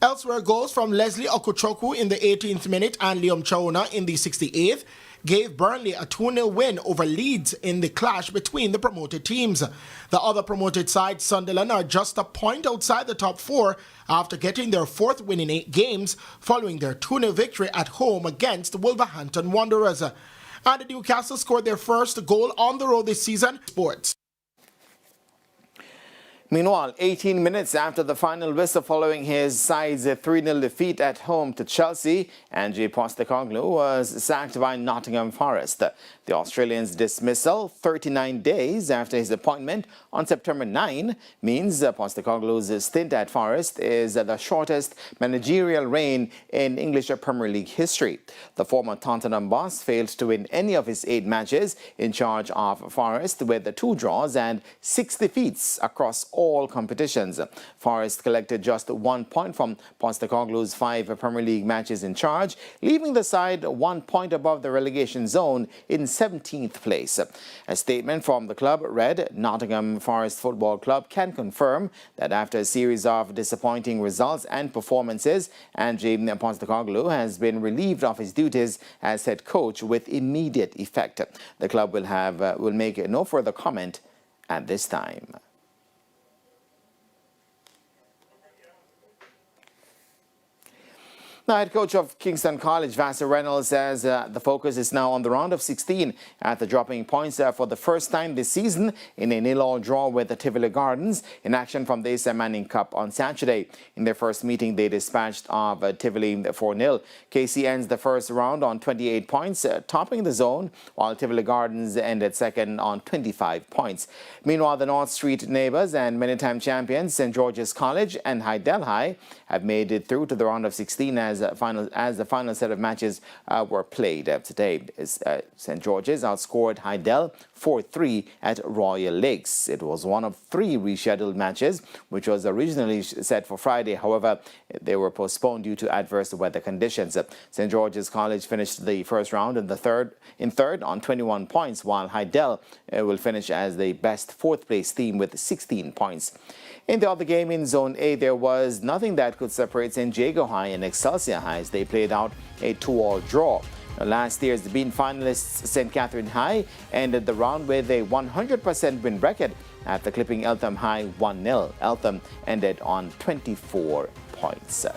Elsewhere, goals from Leslie Okuchukwu in the 18th minute and Liam Chauna in the 68th gave Burnley a 2-0 win over Leeds in the clash between the promoted teams. The other promoted side, Sunderland, are just a point outside the top 4 after getting their 4th win in 8 games following their 2-0 victory at home against Wolverhampton Wanderers. And Newcastle scored their first goal on the road this season. Sports. Meanwhile, 18 minutes after the final whistle following his side's 3-0 defeat at home to Chelsea, Ange Postecoglou was sacked by Nottingham Forest. The Australian's dismissal 39 days after his appointment on September 9 means Postecoglou's stint at Forest is the shortest managerial reign in English Premier League history. The former Tottenham boss failed to win any of his 8 matches in charge of Forest with 2 draws and 6 defeats across all competitions. Forest collected just 1 point from Postecoglou's 5 Premier League matches in charge, leaving the side 1 point above the relegation zone in 17th place. A statement from the club read, Nottingham Forest Football Club can confirm that after a series of disappointing results and performances, Ange Postecoglou has been relieved of his duties as head coach with immediate effect. The club will make no further comment at this time. Now, head coach of Kingston College, Vassar Reynolds, says the focus is now on the round of 16 after dropping points for the first time this season in a 0-0 draw with the Tivoli Gardens in action from the Asa Manning Cup on Saturday. In their first meeting, they dispatched of Tivoli 4-0. KC ends the first round on 28 points, topping the zone, while Tivoli Gardens ended second on 25 points. Meanwhile, the North Street neighbours and many-time champions St. George's College and Hydel High have made it through to the round of 16 as the final set of matches were played today. St. George's outscored Hydel 4-3 at Royal Lakes. It was one of 3 rescheduled matches, which was originally set for Friday. However, they were postponed due to adverse weather conditions. St. George's College finished the first round in third on 21 points, while Hydel will finish as the best 4th place team with 16 points. In the other game in Zone A, there was nothing that could separate San Diego High and Excelsior High as they played out a 2-2 draw. Last year's bean finalists St. Catherine High ended the round with a 100% win record after clipping Eltham High 1-0. Eltham ended on 24 points.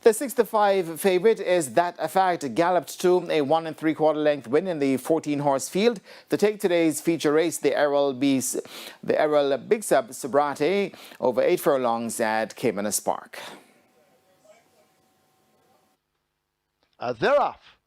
The 6-5 favorite is That a Fact galloped to a 1 3/4 length win in the 14-horse field to take today's feature race, the Errol Big Sub Subrate, over 8 furlongs at Caymanas Park. They're off.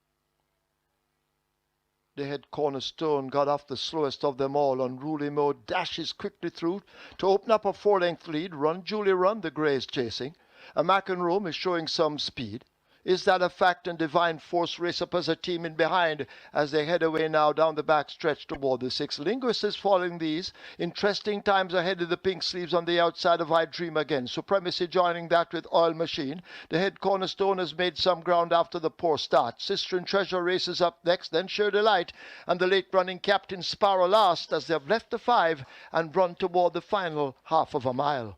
The head cornerstone got off the slowest of them all. Unruly Mo dashes quickly through to open up a 4-length lead. Run, Julie Run, the grey is chasing. A McEnroe is showing some speed. Is that a fact? And Divine Force race up as a team in behind as they head away now down the back stretch toward the 6. Linguist is following these. Interesting times ahead of the pink sleeves on the outside of I Dream Again. Supremacy joining that with Oil Machine. The head cornerstone has made some ground after the poor start. Sister and Treasure races up next, then Sheer Delight and the late running Captain Sparrow last as they've left the 5 and run toward the final half of a mile.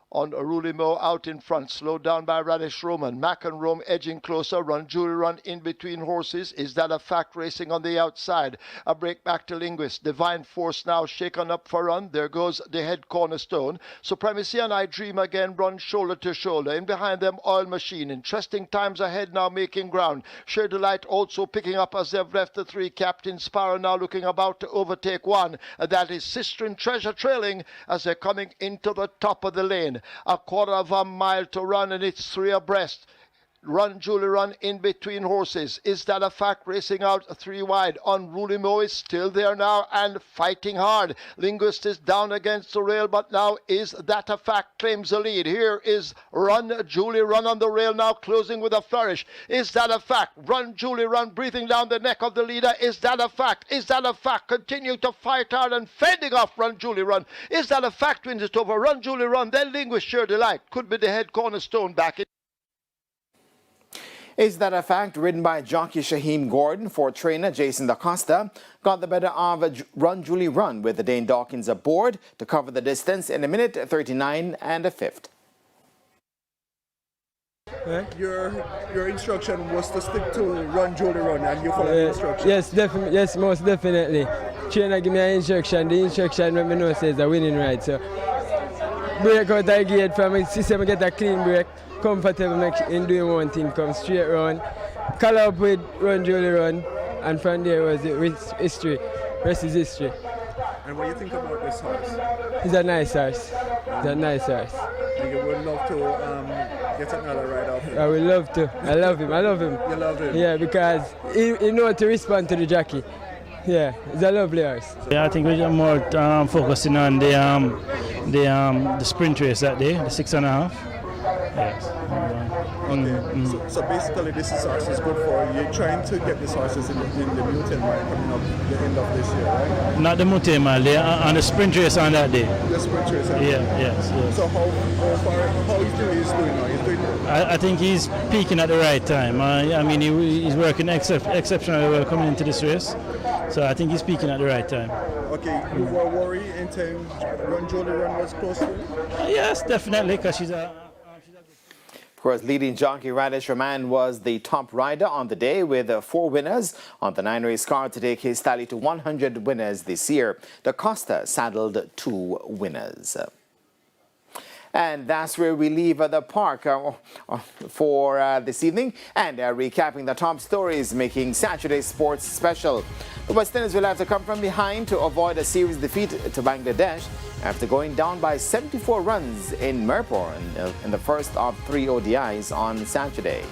On Arulimo out in front, slowed down by Radish Roman. Mac and Rome edging closer. Run Julie Run in between horses. Is that a fact? Racing on the outside. A break back to Linguist. Divine Force now shaken up for run. There goes the head cornerstone. Supremacy and I Dream Again run shoulder to shoulder. In behind them, Oil Machine. Interesting times ahead now making ground. Sheer Delight also picking up as they've left the 3. Captain Sparrow now looking about to overtake 1. That is Sister and Treasure trailing as they're coming into the top of the lane. A quarter of a mile to run and it's 3 abreast. Run Julie Run in between horses. Is that a fact? Racing out 3 wide. Unruly Mo is still there now and fighting hard. Linguist is down against the rail, but now is that a fact? Claims the lead. Here is Run Julie Run on the rail now, closing with a flourish. Is that a fact? Run Julie Run breathing down the neck of the leader. Is that a fact? Is that a fact? Continue to fight hard and fending off Run Julie Run. Is that a fact? Wins it over. Run Julie Run, then Linguist Sheer Delight. Could be the head cornerstone back in. Is that a fact? Ridden by jockey Shaheem Gordon for trainer Jason DaCosta. Got the better of Run Julie Run with the Dane Dawkins aboard to cover the distance in 1:39 1/5. Your instruction was to stick to Run Julie Run and you follow the instruction? Yes, definitely. Yes, most definitely. Trainer give me an instruction. The instruction let me know says the winning right. So break out the gate from the system, get a clean break. Comfortable in doing one thing, come straight round, call up with Run Julie Run, and from there was history. Rest is history. And what do you think about this horse? He's a nice horse. He's a nice horse. And you would love to get another ride off him? I would love to. I love him. I love him. You love him? Yeah, because he knows to respond to the jockey. Yeah, he's a lovely horse. Yeah, I think we're more focusing on the sprint race that day, the 6.5. Yes. Okay. So basically, this horse is good for you. Trying to get these horses in the Mutant Mile coming up the end of this year, right? Not the Mutant Mile, on the sprint race on that day. The sprint race. Yes. So how is he doing now? He's doing I think he's peaking at the right time. I mean, he's working exceptionally well coming into this race. So I think he's peaking at the right time. Okay, you were worried in time Run Julie Run was close to him? Yes, definitely, because she's a... Of course, leading jockey Radish Roman was the top rider on the day with 4 winners on the 9-race card to take his tally to 100 winners this year. DaCosta saddled 2 winners. And that's where we leave the park for this evening. And recapping the top stories making Saturday's sports special. The West Indies will have to come from behind to avoid a series defeat to Bangladesh after going down by 74 runs in Mirpur in the first of 3 ODIs on Saturday.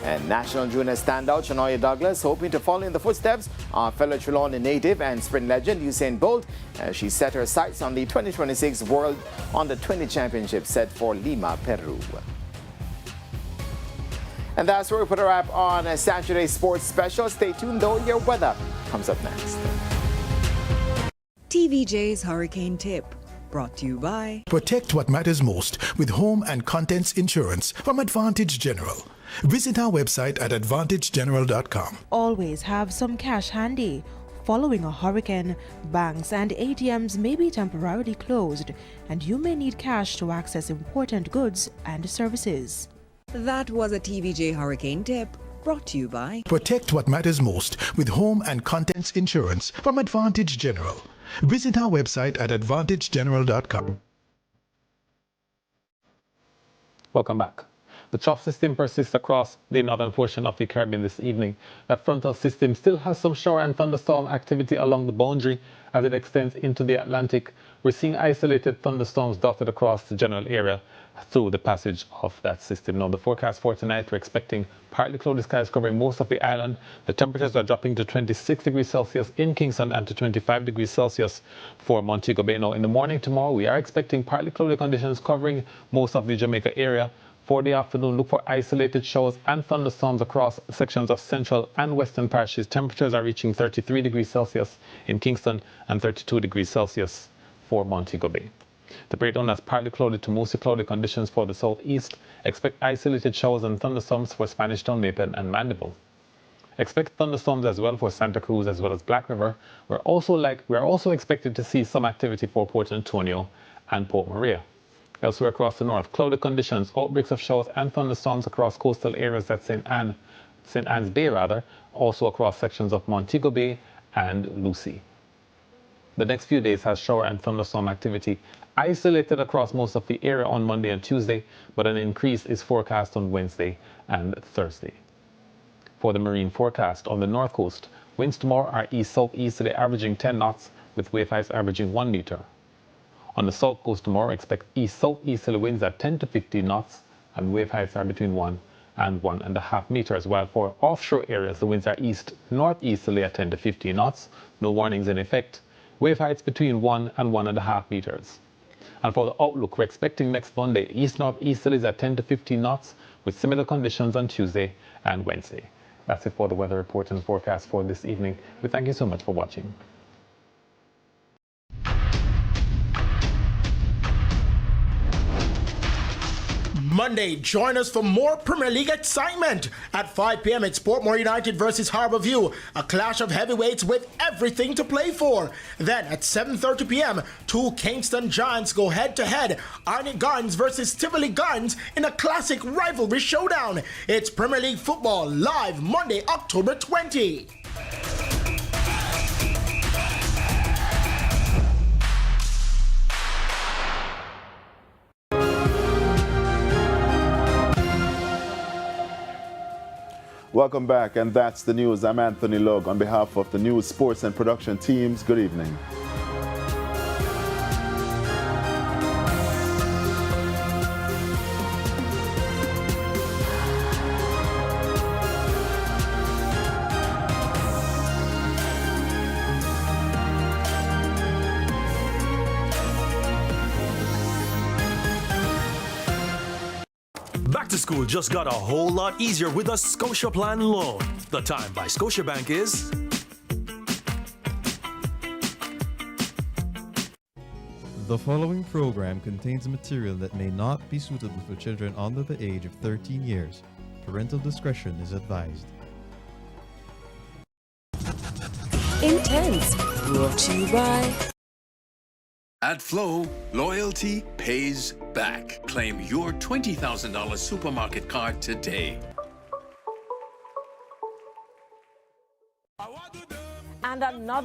And national junior standout Shania Douglas hoping to follow in the footsteps of fellow Trelawney native and sprint legend Usain Bolt as she set her sights on the 2026 World Under-20 Championship set for Lima, Peru. And that's where we put a wrap on Saturday's sports special. Stay tuned though, your weather comes up next. TVJ's Hurricane Tip, brought to you by... Protect what matters most with home and contents insurance from Advantage General. Visit our website at advantagegeneral.com. Always have some cash handy. Following a hurricane, banks and ATMs may be temporarily closed, and you may need cash to access important goods and services. That was a TVJ Hurricane Tip, brought to you by... Protect what matters most with home and contents insurance from Advantage General. Visit our website at advantagegeneral.com. Welcome back. The trough system persists across the northern portion of the Caribbean this evening. That frontal system still has some shower and thunderstorm activity along the boundary as it extends into the Atlantic. We're seeing isolated thunderstorms dotted across the general area through the passage of that system. Now, the forecast for tonight, we're expecting partly cloudy skies covering most of the island. The temperatures are dropping to 26 degrees Celsius in Kingston and to 25 degrees Celsius for Montego Bay. Now, in the morning tomorrow, we are expecting partly cloudy conditions covering most of the Jamaica area. For the afternoon, look for isolated showers and thunderstorms across sections of central and western parishes. Temperatures are reaching 33 degrees Celsius in Kingston and 32 degrees Celsius for Montego Bay. The breakdown has partly cloudy to mostly cloudy conditions for the southeast. Expect isolated showers and thunderstorms for Spanish Town, Maple, and Mandeville. Expect thunderstorms as well for Santa Cruz as well as Black River. We're also expected to see some activity for Port Antonio and Port Maria. Elsewhere across the north, cloudy conditions, outbreaks of showers and thunderstorms across coastal areas at St. Anne's Bay, also across sections of Montego Bay and Lucy. The next few days has shower and thunderstorm activity isolated across most of the area on Monday and Tuesday, but an increase is forecast on Wednesday and Thursday. For the marine forecast, on the north coast, winds tomorrow are east-southeasterly averaging 10 knots with wave heights averaging 1 meter. On the south coast tomorrow, expect east-southeasterly winds at 10 to 15 knots and wave heights are between 1 and 1.5 meters, while for offshore areas, the winds are east-northeasterly at 10 to 15 knots, no warnings in effect, wave heights between 1 and 1.5 meters. And for the outlook, we're expecting next Monday, east-northeasterlies at 10 to 15 knots with similar conditions on Tuesday and Wednesday. That's it for the weather report and forecast for this evening. We thank you so much for watching. Monday, join us for more Premier League excitement. At 5 p.m. it's Portmore United versus Harbourview, a clash of heavyweights with everything to play for. Then at 7:30 p.m, two Kingston Giants go head-to-head, Arnie Gardens versus Tivoli Gardens in a classic rivalry showdown. It's Premier League football live Monday, October 20. Welcome back, and that's the news. I'm Anthony Logue. On behalf of the news, sports, and production teams, good evening. Back to school just got a whole lot easier with a Scotia Plan loan. The time by Scotiabank is... The following program contains material that may not be suitable for children under the age of 13 years. Parental discretion is advised. Intense, brought to you by... At Flow, loyalty pays back. Claim your $20,000 supermarket card today. And another